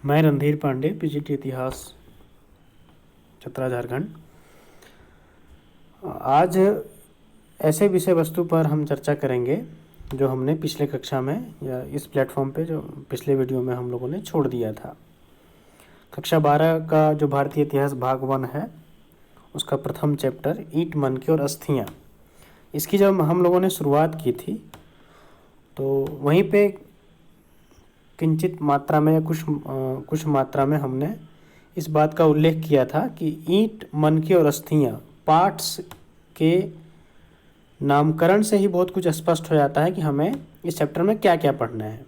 मैं रणधीर पांडे, पीजीटी इतिहास, चतरा, झारखंड। आज ऐसे विषय वस्तु पर हम चर्चा करेंगे जो हमने पिछले कक्षा में या इस प्लेटफॉर्म पे जो पिछले वीडियो में हम लोगों ने छोड़ दिया था। कक्षा 12 का जो भारतीय इतिहास भाग 1 है, उसका प्रथम चैप्टर ईंट, मनके और अस्थियाँ, इसकी जब हम लोगों ने शुरुआत की थी तो वहीं पे किंचित मात्रा में या कुछ मात्रा में हमने इस बात का उल्लेख किया था कि ईंट, मनके और अस्थियाँ पार्ट्स के नामकरण से ही बहुत कुछ स्पष्ट हो जाता है कि हमें इस चैप्टर में क्या क्या पढ़ना है।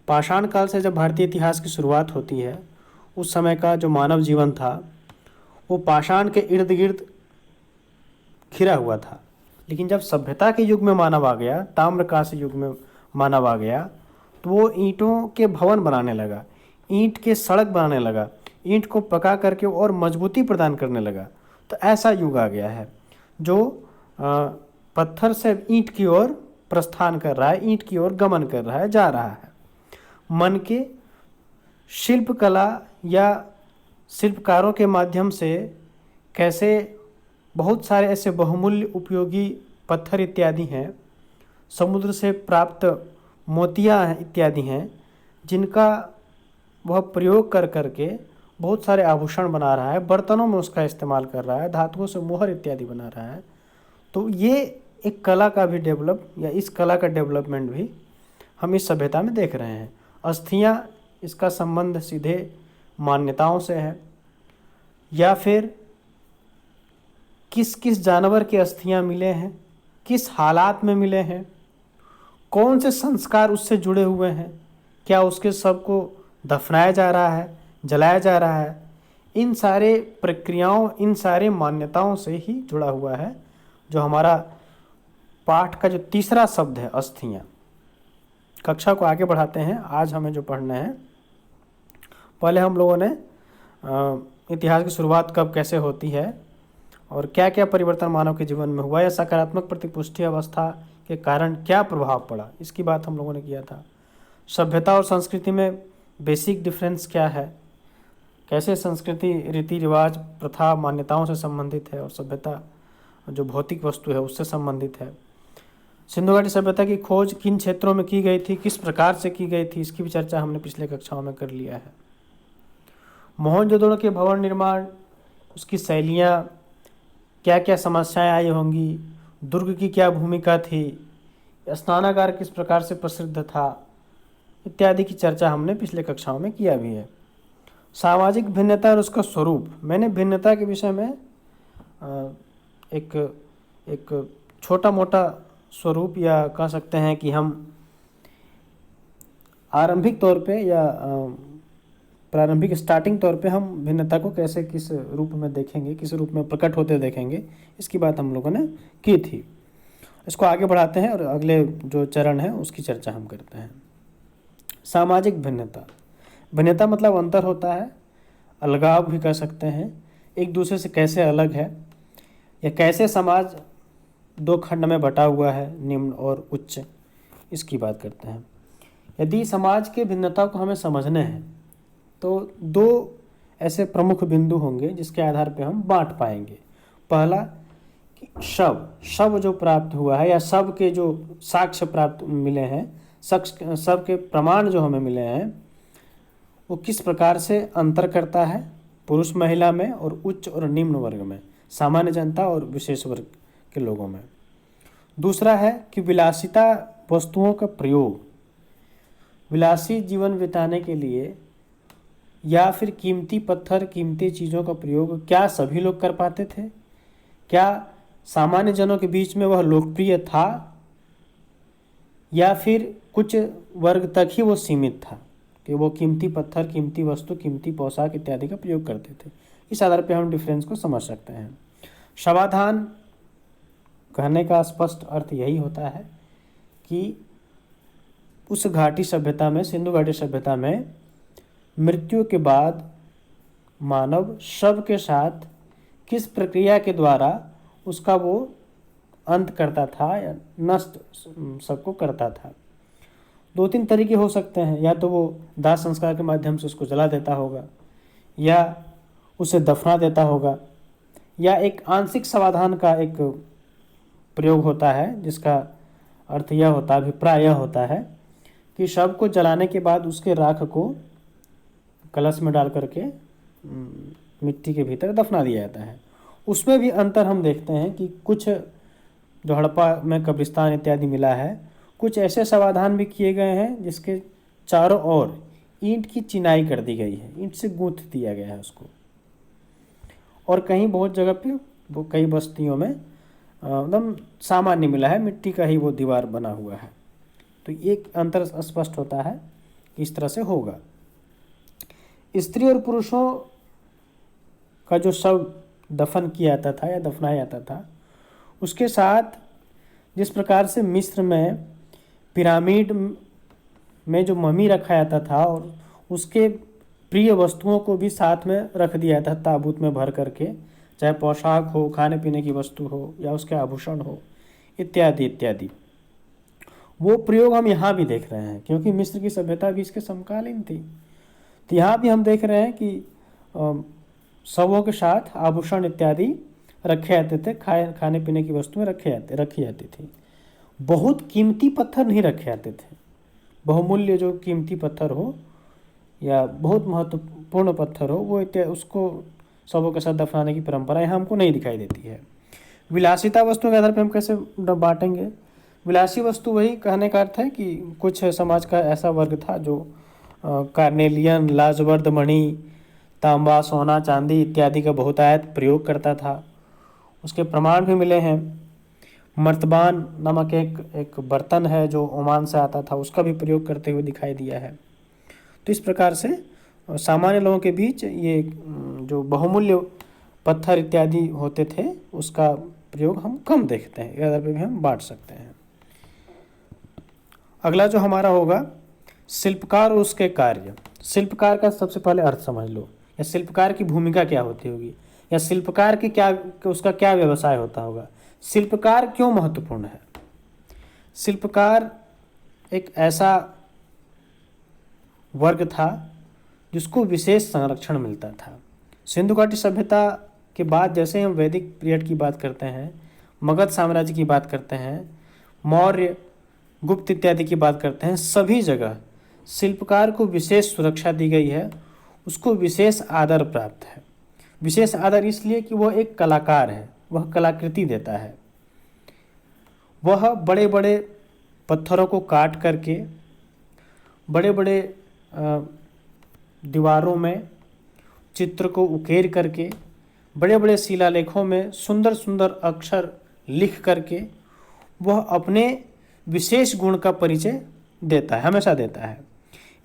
पाषाण काल से जब भारतीय इतिहास की शुरुआत होती है, उस समय का जो मानव जीवन था वो पाषाण के इर्द गिर्द घिरा हुआ था। लेकिन जब सभ्यता के युग में मानव आ गया, ताम्रकांस्य युग में मानव आ गया, तो वो ईंटों के भवन बनाने लगा, ईंट के सड़क बनाने लगा, ईंट को पका करके और मजबूती प्रदान करने लगा। तो ऐसा युग आ गया है जो पत्थर से ईंट की ओर प्रस्थान कर रहा है, ईंट की ओर गमन कर रहा है, जा रहा है। मन के शिल्पकला या शिल्पकारों के माध्यम से कैसे बहुत सारे ऐसे बहुमूल्य उपयोगी पत्थर इत्यादि हैं, समुद्र से प्राप्त मोतियाँ इत्यादि हैं, जिनका वह प्रयोग कर करके बहुत सारे आभूषण बना रहा है, बर्तनों में उसका इस्तेमाल कर रहा है, धातुओं से मोहर इत्यादि बना रहा है। तो ये एक कला का भी डेवलप या इस कला का डेवलपमेंट भी हम इस सभ्यता में देख रहे हैं। अस्थियाँ, इसका संबंध सीधे मान्यताओं से है, या फिर किस किस जानवर की अस्थियाँ मिले हैं, किस हालात में मिले हैं, कौन से संस्कार उससे जुड़े हुए हैं, क्या उसके शव को दफनाया जा रहा है, जलाया जा रहा है, इन सारे प्रक्रियाओं, इन सारे मान्यताओं से ही जुड़ा हुआ है जो हमारा पाठ का जो तीसरा शब्द है, अस्थियाँ। कक्षा को आगे बढ़ाते हैं। आज हमें जो पढ़ना है, पहले हम लोगों ने इतिहास की शुरुआत कब कैसे होती है और क्या क्या परिवर्तन मानव के जीवन में हुआ या सकारात्मक प्रतिपुष्टि अवस्था के कारण क्या प्रभाव पड़ा, इसकी बात हम लोगों ने किया था। सभ्यता और संस्कृति में बेसिक डिफरेंस क्या है, कैसे संस्कृति रीति रिवाज, प्रथा, मान्यताओं से संबंधित है और सभ्यता जो भौतिक वस्तु है उससे संबंधित है। सिंधु घाटी सभ्यता की खोज किन क्षेत्रों में की गई थी, किस प्रकार से की गई थी, इसकी भी चर्चा हमने पिछले कक्षाओं में कर लिया है। मोहनजोदड़ो के भवन निर्माण, उसकी शैलियाँ, क्या क्या समस्याएं आई होंगी, दुर्ग की क्या भूमिका थी, स्नानागार किस प्रकार से प्रसिद्ध था, इत्यादि की चर्चा हमने पिछले कक्षाओं में किया भी है। सामाजिक भिन्नता और उसका स्वरूप, मैंने भिन्नता के विषय में एक छोटा मोटा स्वरूप या कह सकते हैं कि हम आरंभिक तौर पे या प्रारंभिक स्टार्टिंग तौर पे हम भिन्नता को कैसे किस रूप में देखेंगे, किस रूप में प्रकट होते देखेंगे, इसकी बात हम लोगों ने की थी। इसको आगे बढ़ाते हैं और अगले जो चरण है उसकी चर्चा हम करते हैं। सामाजिक भिन्नता, भिन्नता मतलब अंतर होता है, अलगाव भी कह सकते हैं, एक दूसरे से कैसे अलग है या कैसे समाज दो खंड में बटा हुआ है, निम्न और उच्च, इसकी बात करते हैं। यदि समाज के भिन्नता को हमें समझने हैं तो दो ऐसे प्रमुख बिंदु होंगे जिसके आधार पर हम बांट पाएंगे। पहला कि शव जो प्राप्त हुआ है या शव के जो साक्ष्य प्राप्त मिले हैं, शव के प्रमाण जो हमें मिले हैं, वो किस प्रकार से अंतर करता है पुरुष महिला में और उच्च और निम्न वर्ग में, सामान्य जनता और विशेष वर्ग के लोगों में। दूसरा है कि विलासिता वस्तुओं का प्रयोग, विलासी जीवन बिताने के लिए या फिर कीमती पत्थर, कीमती चीज़ों का प्रयोग क्या सभी लोग कर पाते थे, क्या सामान्य जनों के बीच में वह लोकप्रिय था या फिर कुछ वर्ग तक ही वो सीमित था कि वो कीमती पत्थर, कीमती वस्तु, कीमती पोशाक इत्यादि का प्रयोग करते थे। इस आधार पर हम डिफरेंस को समझ सकते हैं। समाधान कहने का स्पष्ट अर्थ यही होता है कि उस घाटी सभ्यता में, सिंधु घाटी सभ्यता में मृत्यु के बाद मानव शव के साथ किस प्रक्रिया के द्वारा उसका वो अंत करता था या नष्ट सबको करता था। दो तीन तरीके हो सकते हैं, या तो वो दाह संस्कार के माध्यम से उसको जला देता होगा, या उसे दफना देता होगा, या एक आंशिक समाधान का एक प्रयोग होता है, जिसका अर्थ यह होता है, अभिप्राय यह होता है कि शव को जलाने के बाद उसके राख को कलश में डाल करके मिट्टी के भीतर दफना दिया जाता है। उसमें भी अंतर हम देखते हैं कि कुछ जो हड़प्पा में कब्रिस्तान इत्यादि मिला है, कुछ ऐसे समाधान भी किए गए हैं जिसके चारों ओर ईंट की चिनाई कर दी गई है, ईंट से गूंथ दिया गया है उसको। और कहीं बहुत जगह पे वो कई बस्तियों में एकदम सामान्य मिला है, मिट्टी का ही वो दीवार बना हुआ है। तो एक अंतर स्पष्ट होता है कि इस तरह से होगा। स्त्री और पुरुषों का जो शव दफन किया जाता था या दफनाया जाता था, उसके साथ जिस प्रकार से मिस्र में पिरामिड में जो मम्मी रखा जाता था और उसके प्रिय वस्तुओं को भी साथ में रख दिया था ताबूत में भर करके, चाहे पोशाक हो, खाने पीने की वस्तु हो, या उसके आभूषण हो, इत्यादि इत्यादि, वो प्रयोग हम यहाँ भी देख रहे हैं, क्योंकि मिस्र की सभ्यता भी इसके समकालीन थी। तो यहाँ भी हम देख रहे हैं कि शवों के साथ आभूषण इत्यादि रखे जाते थे, खाने पीने की वस्तुएं रखी जाती थी। बहुत कीमती पत्थर नहीं रखे जाते थे, बहुमूल्य जो कीमती पत्थर हो या बहुत महत्वपूर्ण पत्थर हो, वो उसको शवों के साथ दफनाने की परंपरा यहाँ हमको नहीं दिखाई देती है। विलासिता वस्तुओं के आधार पर हम कैसे बांटेंगे? विलासी वस्तु वही कहने का अर्थ है कि कुछ समाज का ऐसा वर्ग था जो कार्नेलियन, लाजवर्द मणि, तांबा, सोना, चांदी इत्यादि का बहुतायत प्रयोग करता था। उसके प्रमाण भी मिले हैं। मर्तबान नामक एक बर्तन है जो ओमान से आता था, उसका भी प्रयोग करते हुए दिखाई दिया है। तो इस प्रकार से सामान्य लोगों के बीच ये जो बहुमूल्य पत्थर इत्यादि होते थे, उसका प्रयोग हम कम देखते हैं। इस आधार पर भी हम बांट सकते हैं। अगला जो हमारा होगा शिल्पकार और उसके कार्य। शिल्पकार का सबसे पहले अर्थ समझ लो, या शिल्पकार की भूमिका क्या होती होगी, या शिल्पकार की उसका क्या व्यवसाय होता होगा। शिल्पकार क्यों महत्वपूर्ण है? शिल्पकार एक ऐसा वर्ग था जिसको विशेष संरक्षण मिलता था। सिंधु घाटी सभ्यता के बाद जैसे हम वैदिक पीरियड की बात करते हैं, मगध साम्राज्य की बात करते हैं, मौर्य, गुप्त इत्यादि की बात करते हैं, सभी जगह शिल्पकार को विशेष सुरक्षा दी गई है, उसको विशेष आदर प्राप्त है। विशेष आदर इसलिए कि वह एक कलाकार है, वह कलाकृति देता है। वह बड़े बड़े पत्थरों को काट करके बड़े बड़े दीवारों में चित्र को उकेर करके बड़े बड़े शिलालेखों में सुंदर सुंदर अक्षर लिख करके वह अपने विशेष गुण का परिचय देता है, हमेशा देता है।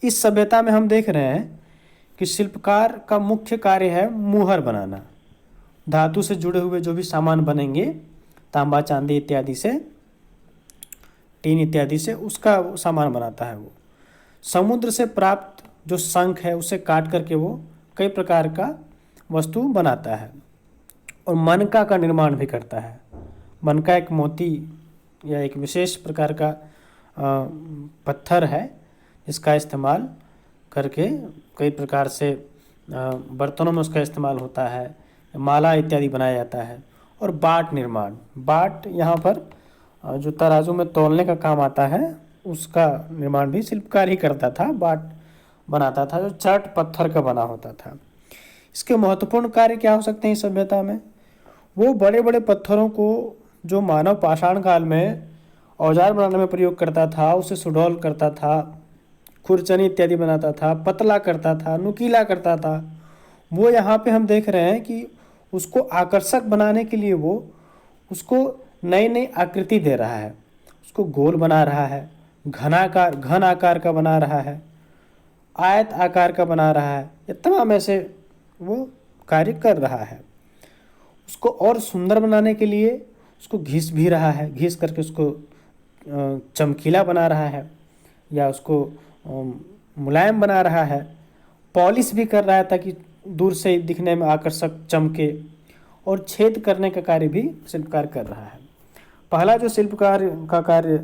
इस सभ्यता में हम देख रहे हैं कि शिल्पकार का मुख्य कार्य है मुहर बनाना। धातु से जुड़े हुए जो भी सामान बनेंगे, तांबा, चांदी इत्यादि से, टीन इत्यादि से, उसका सामान बनाता है। वो समुद्र से प्राप्त जो शंख है उसे काट करके वो कई प्रकार का वस्तु बनाता है। और मनका का निर्माण भी करता है। मनका एक मोती या एक विशेष प्रकार का पत्थर है जिसका इस्तेमाल करके कई प्रकार से बर्तनों में उसका इस्तेमाल होता है, माला इत्यादि बनाया जाता है। और बाट निर्माण, बाट यहाँ पर जो तराजू में तौलने का काम आता है, उसका निर्माण भी शिल्पकार ही करता था। बाट बनाता था जो चट पत्थर का बना होता था। इसके महत्वपूर्ण कार्य क्या हो सकते हैं इस सभ्यता में? वो बड़े बड़े पत्थरों को जो मानव पाषाण काल में औजार बनाने में प्रयोग करता था, उसे सुडौल करता था, खुरचनी इत्यादि बनाता था, पतला करता था, नुकीला करता था, वो यहाँ पे हम देख रहे हैं कि उसको आकर्षक बनाने के लिए वो उसको नई नई आकृति दे रहा है। उसको गोल बना रहा है, घन आकार का बना रहा है, आयत आकार का बना रहा है। ये तमाम ऐसे वो कार्य कर रहा है। उसको और सुंदर बनाने के लिए उसको घिस भी रहा है, घिस करके उसको चमकीला बना रहा है या उसको मुलायम बना रहा है, पॉलिश भी कर रहा है ताकि दूर से दिखने में आकर्षक चमके, और छेद करने का कार्य भी शिल्पकार कर रहा है। पहला जो शिल्पकार का कार्य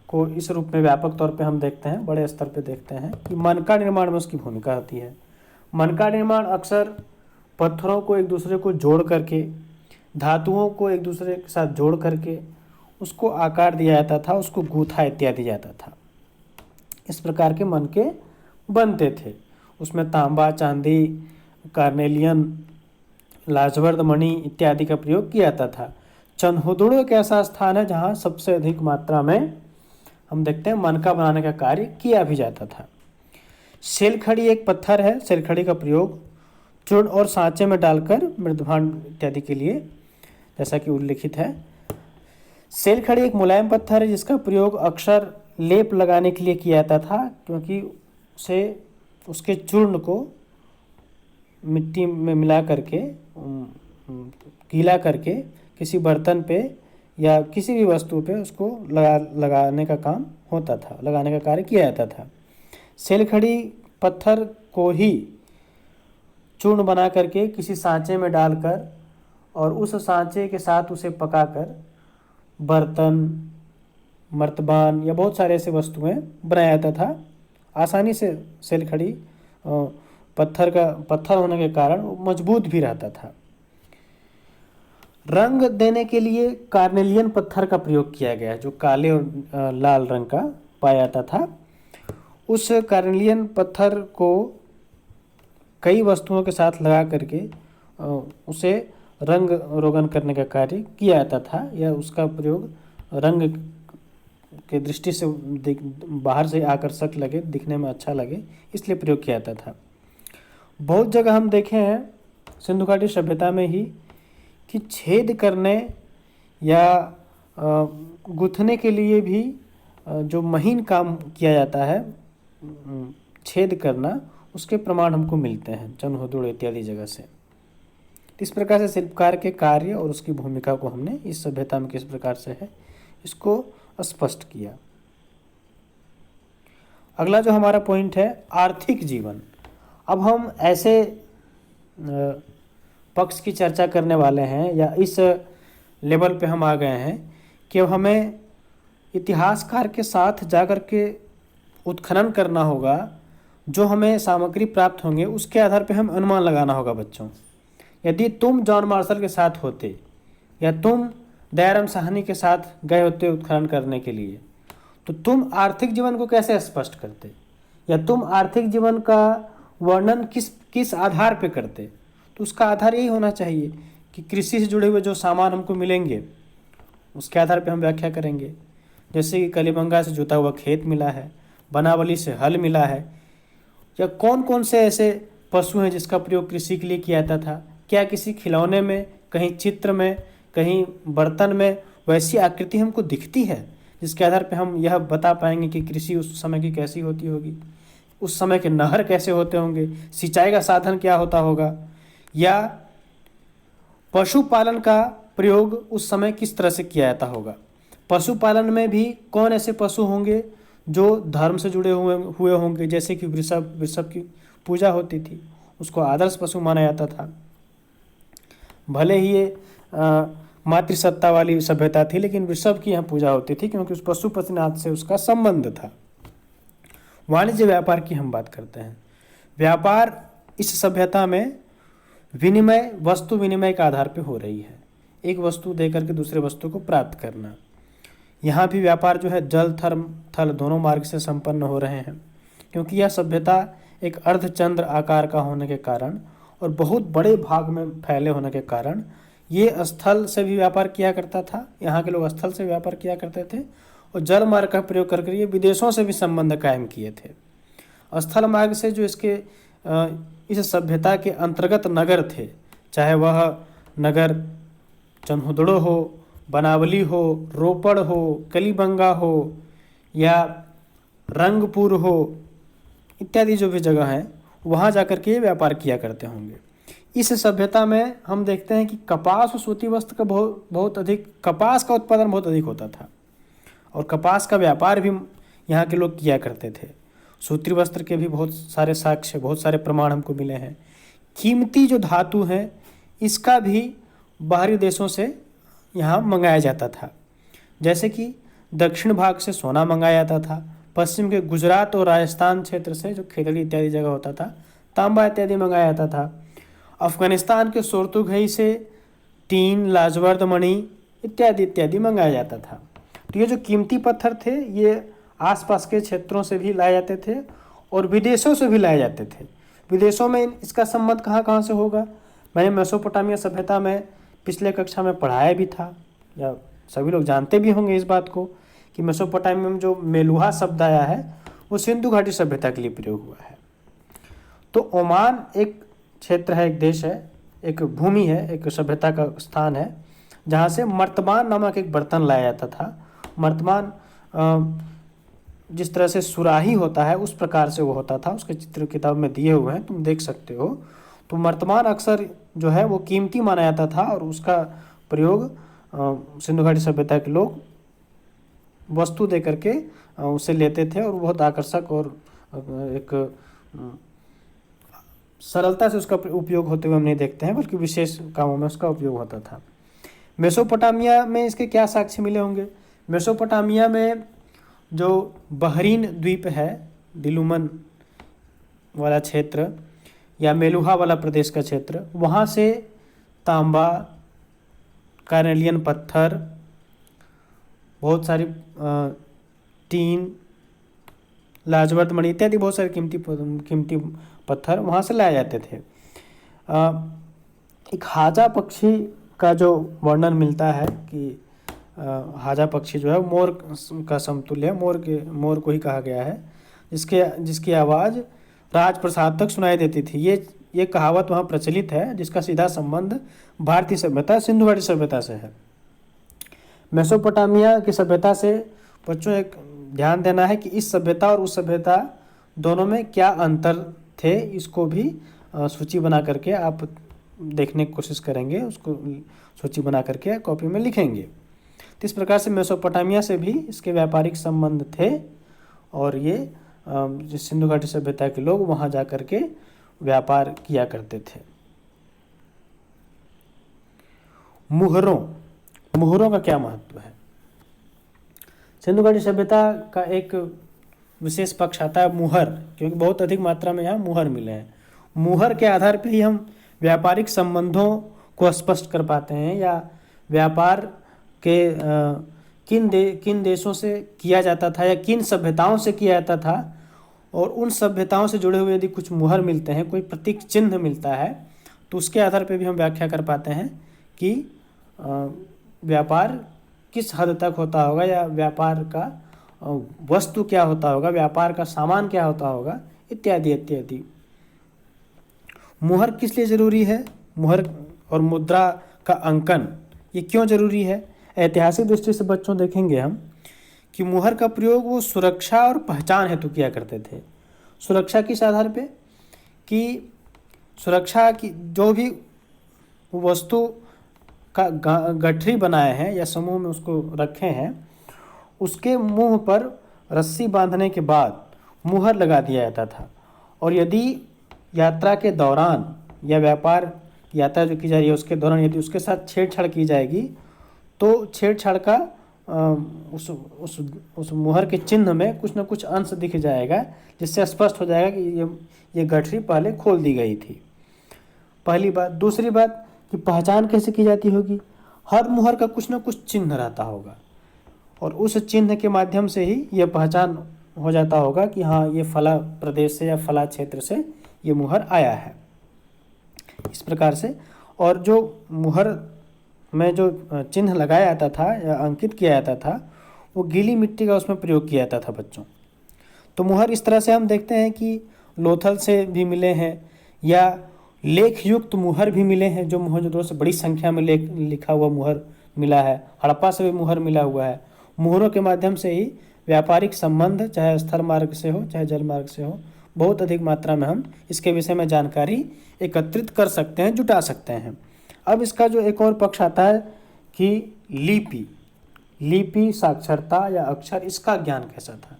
को इस रूप में व्यापक तौर पे हम देखते हैं, बड़े स्तर पे देखते हैं कि मन का निर्माण में उसकी भूमिका होती है। मन का निर्माण अक्सर पत्थरों को एक दूसरे को जोड़ करके, धातुओं को एक दूसरे के साथ जोड़ करके उसको आकार दिया जाता था, उसको गूथा इत्यादि जाता था। इस प्रकार के मन के बनते थे। उसमें तांबा, चांदी, कार्नेलियन, लाजवर्द मणि इत्यादि का प्रयोग किया जाता था। चंदहुदुड़ एक ऐसा स्थान है जहाँ सबसे अधिक मात्रा में हम देखते हैं मन का बनाने का कार्य किया भी जाता था। सेलखड़ी एक पत्थर है। सेलखड़ी का प्रयोग चूर्ण और सांचे में डालकर मृदभांड इत्यादि के लिए, जैसा कि उल्लिखित है। सेलखड़ी एक मुलायम पत्थर है जिसका प्रयोग अक्सर लेप लगाने के लिए किया जाता था, क्योंकि उसे उसके चूर्ण को मिट्टी में मिला करके, गीला करके किसी बर्तन पे या किसी भी वस्तु पे उसको लगाने का काम होता था, लगाने का कार्य किया जाता था। सेलखड़ी पत्थर को ही चूर्ण बना करके किसी सांचे में डालकर और उस सांचे के साथ उसे पकाकर बर्तन, मर्तबान या बहुत सारे ऐसे वस्तुएं बनाया जाता था। आसानी से सेलखड़ी पत्थर होने के कारण मजबूत भी रहता था। रंग देने के लिए कार्नेलियन पत्थर का प्रयोग किया गया, जो काले और लाल रंग का पाया जाता था। उस कार्नेलियन पत्थर को कई वस्तुओं के साथ लगा करके उसे रंग रोगन करने का कार्य किया जाता था, या उसका प्रयोग रंग के दृष्टि से बाहर से आकर्षक लगे, दिखने में अच्छा लगे, इसलिए प्रयोग किया जाता था। बहुत जगह हम देखे हैं सिंधु घाटी सभ्यता में ही कि छेद करने या गूंथने के लिए भी जो महीन काम किया जाता है, छेद करना, उसके प्रमाण हमको मिलते हैं चंदहुदुड़ इत्यादि जगह से। इस प्रकार से शिल्पकार के कार्य और उसकी भूमिका को हमने इस सभ्यता में किस प्रकार से है इसको स्पष्ट किया। अगला जो हमारा पॉइंट है, आर्थिक जीवन। अब हम ऐसे पक्ष की चर्चा करने वाले हैं, या इस लेवल पे हम आ गए हैं कि अब हमें इतिहासकार के साथ जाकर के उत्खनन करना होगा। जो हमें सामग्री प्राप्त होंगे उसके आधार पे हम अनुमान लगाना होगा। बच्चों, यदि तुम जॉन मार्शल के साथ होते या तुम दयाराम साहनी के साथ गए होते उत्खनन करने के लिए, तो तुम आर्थिक जीवन को कैसे स्पष्ट करते, या तुम आर्थिक जीवन का वर्णन किस आधार पे करते? तो उसका आधार यही होना चाहिए कि कृषि से जुड़े हुए जो सामान हमको मिलेंगे उसके आधार पे हम व्याख्या करेंगे। जैसे कि कलिबंगा से जोता हुआ खेत मिला है, बनावली से हल मिला है, या कौन कौन से ऐसे पशु हैं जिसका प्रयोग कृषि के लिए किया जाता था। क्या किसी खिलौने में, कहीं चित्र में, कहीं बर्तन में वैसी आकृति हमको दिखती है जिसके आधार पे हम यह बता पाएंगे कि कृषि उस समय की कैसी होती होगी, उस समय के नहर कैसे होते होंगे, सिंचाई का साधन क्या होता होगा, या पशुपालन का प्रयोग उस समय किस तरह से किया जाता होगा। पशुपालन में भी कौन ऐसे पशु होंगे जो धर्म से जुड़े हुए होंगे, जैसे कि वृषभ की पूजा होती थी, उसको आदर्श पशु माना जाता था। भले ही ये मातृसत्ता वाली सभ्यता थी, लेकिन वृषभ की यहाँ पूजा होती थी क्योंकि उस पशुपतिनाथ से उसका संबंध था। वाणिज्य व्यापार की हम बात करते हैं। व्यापार इस सभ्यता में विनिमय, वस्तु विनिमय के आधार पर हो रही है। एक वस्तु दे करके दूसरे वस्तु को प्राप्त करना। यहाँ भी व्यापार जो है जल थल दोनों मार्ग से संपन्न हो रहे हैं, क्योंकि यह सभ्यता एक अर्धचंद्र आकार का होने के कारण और बहुत बड़े भाग में फैले होने के कारण ये स्थल से भी व्यापार किया करता था। यहाँ के लोग स्थल से व्यापार किया करते थे और जल मार्ग का प्रयोग करके ये विदेशों से भी संबंध कायम किए थे। स्थल मार्ग से जो इस सभ्यता के अंतर्गत नगर थे, चाहे वह नगर चंदहुदुड़ हो, बनावली हो, रोपड़ हो, कलीबंगा हो या रंगपुर हो, इत्यादि जो भी जगह हैं, वहाँ जाकर के व्यापार किया करते होंगे। इस सभ्यता में हम देखते हैं कि कपास और सूती वस्त्र का बहुत अधिक, कपास का उत्पादन बहुत अधिक होता था और कपास का व्यापार भी यहाँ के लोग किया करते थे। सूती वस्त्र के भी बहुत सारे साक्ष्य, बहुत सारे प्रमाण हमको मिले हैं। कीमती जो धातु हैं इसका भी बाहरी देशों से यहाँ मंगाया जाता था। जैसे कि दक्षिण भाग से सोना मंगाया जाता था। पश्चिम के गुजरात और राजस्थान क्षेत्र से, जो खेतड़ी इत्यादि जगह होता था, तांबा इत्यादि मंगाया जाता था। अफगानिस्तान के सोर्तुगई से टीन, लाजवर्द मणि इत्यादि इत्यादि मंगाया जाता था। तो ये जो कीमती पत्थर थे ये आसपास के क्षेत्रों से भी लाए जाते थे और विदेशों से भी लाए जाते थे। विदेशों में इसका संबंध कहाँ कहाँ से होगा? मैंने मेसोपोटामिया सभ्यता में पिछले कक्षा में पढ़ाया भी था, या सभी लोग जानते भी होंगे इस बात को, कि मेसोपोटामिया में जो मेलुहा शब्द आया है वो सिंधु घाटी सभ्यता के लिए प्रयोग हुआ है। तो ओमान एक क्षेत्र है, एक देश है, एक भूमि है, एक सभ्यता का स्थान है जहाँ से मर्तमान नामक एक बर्तन लाया जाता था। मर्तमान जिस तरह से सुराही होता है उस प्रकार से वो होता था, उसके चित्र किताब में दिए हुए हैं, तुम देख सकते हो। तो मर्तमान अक्सर जो है वो कीमती माना जाता था और उसका प्रयोग सिंधु घाटी सभ्यता के लोग वस्तु दे करके उसे लेते थे और बहुत आकर्षक और एक सरलता से उसका उपयोग होते हुए हम नहीं देखते हैं, बल्कि विशेष कामों में उसका उपयोग होता था। मेसोपोटामिया में इसके क्या साक्ष्य मिले होंगे? मेसोपोटामिया में जो बहरीन द्वीप है, दिलुमन वाला क्षेत्र या मेलुहा वाला प्रदेश का क्षेत्र, वहाँ से तांबा, कार्नेलियन पत्थर, बहुत सारी टीन, लाजवर्द मणि इत्यादि बहुत सारे कीमती पत्थर वहाँ से लाए जाते थे। एक हाजा पक्षी का जो वर्णन मिलता है कि हाजा पक्षी जो है मोर का समतुल्य है, मोर को ही कहा गया है, जिसकी आवाज़ राजप्रसाद तक सुनाई देती थी। ये कहावत वहाँ प्रचलित है, जिसका सीधा संबंध भारतीय सभ्यता, सिंधु घाटी सभ्यता से है। मेसोपोटामिया की सभ्यता से बच्चों एक ध्यान देना है कि इस सभ्यता और उस सभ्यता दोनों में क्या अंतर थे, इसको भी सूची बना करके आप देखने की कोशिश करेंगे, उसको सूची बना करके कॉपी में लिखेंगे। तो इस प्रकार से मेसोपोटामिया से भी इसके व्यापारिक संबंध थे और ये सिंधु घाटी सभ्यता के लोग वहाँ जा करके व्यापार किया करते थे। मुहरों का क्या महत्व है? सिंधु घाटी सभ्यता का एक विशेष पक्ष आता है मुहर, क्योंकि बहुत अधिक मात्रा में यहाँ मुहर मिले हैं। मुहर के आधार पर ही हम व्यापारिक संबंधों को स्पष्ट कर पाते हैं, या व्यापार के किन देशों से किया जाता था या किन सभ्यताओं से किया जाता था, और उन सभ्यताओं से जुड़े हुए यदि कुछ मुहर मिलते हैं, कोई प्रतीक चिन्ह मिलता है, तो उसके आधार पर भी हम व्याख्या कर पाते हैं कि व्यापार किस हद तक होता होगा, या व्यापार का वस्तु क्या होता होगा, व्यापार का सामान क्या होता होगा, इत्यादि इत्यादि। मुहर किस लिए ज़रूरी है? मुहर और मुद्रा का अंकन ये क्यों ज़रूरी है? ऐतिहासिक दृष्टि से बच्चों देखेंगे हम कि मुहर का प्रयोग वो सुरक्षा और पहचान हेतु किया करते थे। सुरक्षा किस आधार पे? कि सुरक्षा की जो भी वस्तु का गठरी बनाए हैं या समूह में उसको रखे हैं, उसके मुंह पर रस्सी बांधने के बाद मुहर लगा दिया जाता था। और यदि यात्रा के दौरान या व्यापार यात्रा जो की जा रही है उसके दौरान यदि उसके साथ छेड़छाड़ की जाएगी, तो छेड़छाड़ का उस मुहर के चिन्ह में कुछ न कुछ अंश दिख जाएगा, जिससे स्पष्ट हो जाएगा कि ये गठरी पहले खोल दी गई थी। पहली बात। दूसरी बात कि पहचान कैसे की जाती होगी? हर मुहर का कुछ न कुछ चिन्ह रहता होगा और उस चिन्ह के माध्यम से ही यह पहचान हो जाता होगा कि हाँ, ये फला प्रदेश से या फला क्षेत्र से ये मुहर आया है, इस प्रकार से। और जो मुहर में जो चिन्ह लगाया जाता था या अंकित किया जाता था, वो गीली मिट्टी का उसमें प्रयोग किया जाता था बच्चों। तो मुहर इस तरह से हम देखते हैं कि लोथल से भी मिले हैं, या लेख युक्त मुहर भी मिले हैं, जो मोहनजोदड़ो से बड़ी संख्या में लिखा हुआ मुहर मिला है। हड़प्पा से भी मुहर मिला हुआ है। मुहरों के माध्यम से ही व्यापारिक संबंध, चाहे स्थल मार्ग से हो चाहे जल मार्ग से हो, बहुत अधिक मात्रा में हम इसके विषय में जानकारी एकत्रित कर सकते हैं, जुटा सकते हैं। अब इसका जो एक और पक्ष आता है कि लिपि साक्षरता या अक्षर, इसका ज्ञान कैसा था?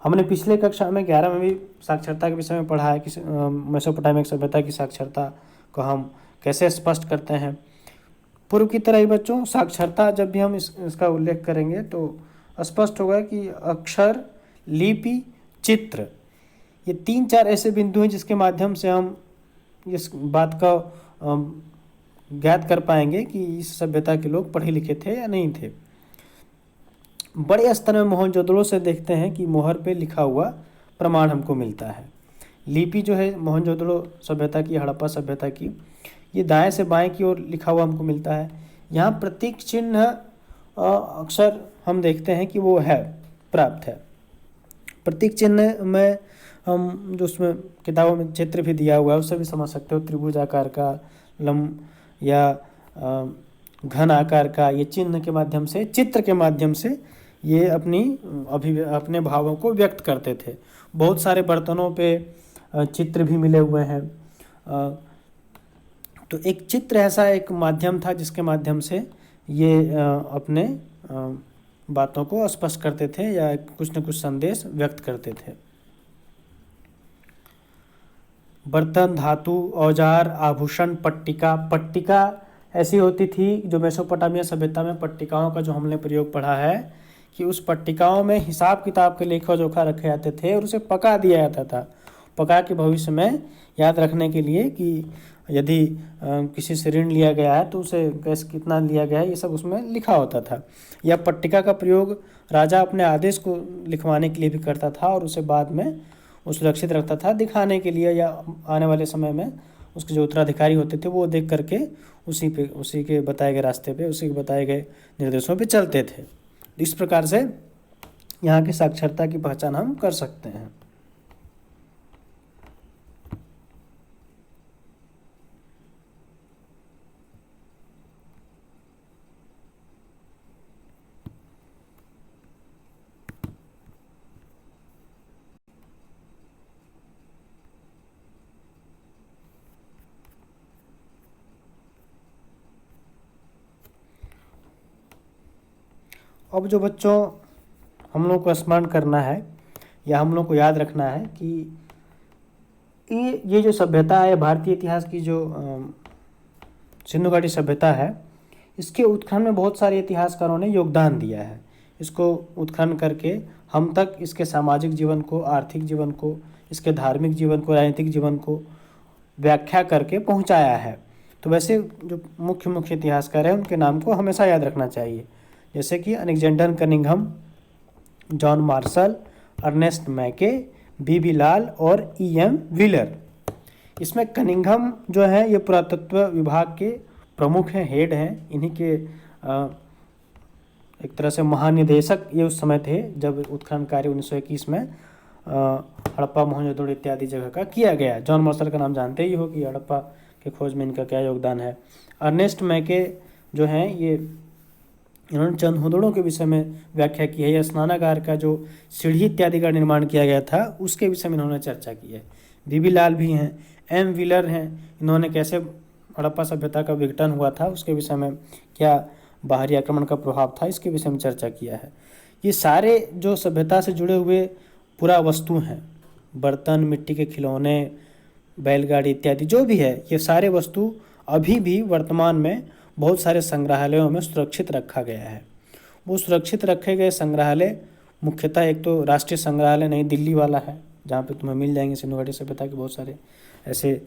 हमने पिछले कक्षा में 11 में भी साक्षरता के विषय में पढ़ा है कि मेसोपोटामिक सभ्यता की साक्षरता को हम कैसे स्पष्ट करते हैं। पूर्व की तरह ही बच्चों, साक्षरता जब भी हम इसका उल्लेख करेंगे तो स्पष्ट होगा कि अक्षर, लिपि, चित्र, ये 3-4 ऐसे बिंदु हैं जिसके माध्यम से हम इस बात का ज्ञात कर पाएंगे कि इस सभ्यता के लोग पढ़े लिखे थे या नहीं थे। बड़े स्तर में मोहनजोदड़ो से देखते हैं कि मोहर पे लिखा हुआ प्रमाण हमको मिलता है। लिपि जो है मोहनजोदड़ो सभ्यता की, हड़प्पा सभ्यता की, ये दाएं से बाएं की ओर लिखा हुआ हमको मिलता है। यहाँ प्रतीक चिन्ह अक्सर हम देखते हैं कि वो है, प्राप्त है। प्रतीक चिन्ह में हम जो उसमें किताबों में चित्र भी दिया हुआ है उससे भी समझ सकते हो। त्रिभुज आकार का, लंब या घन आकार का, ये चिन्ह के माध्यम से, चित्र के माध्यम से ये अपने भावों को व्यक्त करते थे। बहुत सारे बर्तनों पे चित्र भी मिले हुए हैं। तो एक चित्र ऐसा एक माध्यम था जिसके माध्यम से ये अपने बातों को स्पष्ट करते थे या कुछ न कुछ संदेश व्यक्त करते थे। बर्तन, धातु, औजार, आभूषण, पट्टिका। पट्टिका ऐसी होती थी जो मेसोपोटामिया सभ्यता में पट्टिकाओं का जो हमने प्रयोग पढ़ा है कि उस पट्टिकाओं में हिसाब किताब के लेखा जोखा रखे जाते थे और उसे पका दिया जाता था। पका के भविष्य में याद रखने के लिए कि यदि किसी से ऋण लिया गया है तो उसे कैसे कितना लिया गया है, ये सब उसमें लिखा होता था। या पट्टिका का प्रयोग राजा अपने आदेश को लिखवाने के लिए भी करता था और उसे बाद में वो सुरक्षित रखता था दिखाने के लिए, या आने वाले समय में उसके जो उत्तराधिकारी होते थे वो देख करके उसी के बताए गए रास्ते पे, उसी के बताए गए निर्देशों पे चलते थे। इस प्रकार से यहाँ की साक्षरता की पहचान हम कर सकते हैं। अब जो बच्चों हम लोग को स्मरण करना है या हम लोग को याद रखना है कि ये जो सभ्यता है, भारतीय इतिहास की जो सिंधु घाटी सभ्यता है, इसके उत्खनन में बहुत सारे इतिहासकारों ने योगदान दिया है। इसको उत्खनन करके हम तक इसके सामाजिक जीवन को, आर्थिक जीवन को, इसके धार्मिक जीवन को, राजनीतिक जीवन को व्याख्या करके पहुंचाया है। तो वैसे जो मुख्य इतिहासकार हैं उनके नाम को हमेशा याद रखना चाहिए, जैसे कि Alexander Cunningham, John Marshall, Ernest Mackay, B B लाल और E.M. व्हीलर। इसमें कनिंघम जो है ये पुरातत्व विभाग के प्रमुख हैं, हेड हैं। इन्हीं के एक तरह से महानिदेशक ये उस समय थे जब उत्खनन कार्य 1921 में हड़प्पा, मोहनजोदड़ो इत्यादि जगह का किया गया। जॉन मार्शल का नाम जानते ही हो कि हड़प्पा के खोज में इनका क्या योगदान है। अर्नेस्ट मैके जो हैं ये इन्होंने चंदहुदड़ों के विषय में व्याख्या की है, या स्नानागार का जो सीढ़ी इत्यादि का निर्माण किया गया था उसके विषय में इन्होंने चर्चा की है। बीबी लाल भी हैं, M. व्हीलर हैं, इन्होंने कैसे हड़प्पा सभ्यता का विघटन हुआ था उसके विषय में, क्या बाहरी आक्रमण का प्रभाव था, इसके विषय में चर्चा किया है। ये सारे जो सभ्यता से जुड़े हुए पुरा वस्तु हैं, बर्तन, मिट्टी के खिलौने, बैलगाड़ी इत्यादि जो भी है, ये सारे वस्तु अभी भी वर्तमान में बहुत सारे संग्रहालयों में सुरक्षित रखा गया है। वो सुरक्षित रखे गए संग्रहालय मुख्यतः एक तो राष्ट्रीय संग्रहालय नई दिल्ली वाला है, जहाँ पे तुम्हें मिल जाएंगे सिंधु घाटी सभ्यता के बहुत सारे ऐसे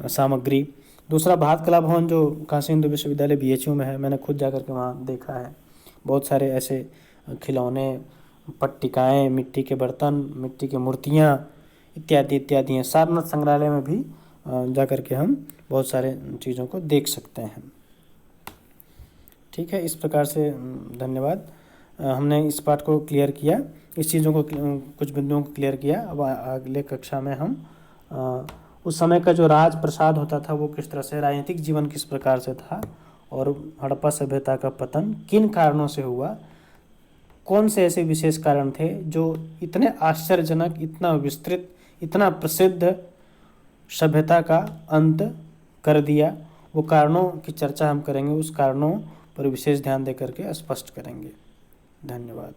सामग्री। दूसरा भारत कला भवन जो काशी हिंदू विश्वविद्यालय BHU में है, मैंने खुद जाकर के वहाँ देखा है। बहुत सारे ऐसे खिलौने, पट्टिकाएँ, मिट्टी के बर्तन, मिट्टी की मूर्तियाँ इत्यादि हैं। सारनाथ संग्रहालय में भी जा कर के हम बहुत सारे चीज़ों को देख सकते हैं। ठीक है, इस प्रकार से धन्यवाद। हमने इस पार्ट को क्लियर किया, इस चीज़ों को, कुछ बिंदुओं को क्लियर किया। अब अगले कक्षा में हम उस समय का जो राज प्रसाद होता था वो किस तरह से, राजनीतिक जीवन किस प्रकार से था, और हड़प्पा सभ्यता का पतन किन कारणों से हुआ, कौन से ऐसे विशेष कारण थे जो इतने आश्चर्यजनक, इतना विस्तृत, इतना प्रसिद्ध सभ्यता का अंत कर दिया। वो कारणों की चर्चा हम करेंगे, उस कारणों पर विशेष ध्यान दे करके स्पष्ट करेंगे। धन्यवाद।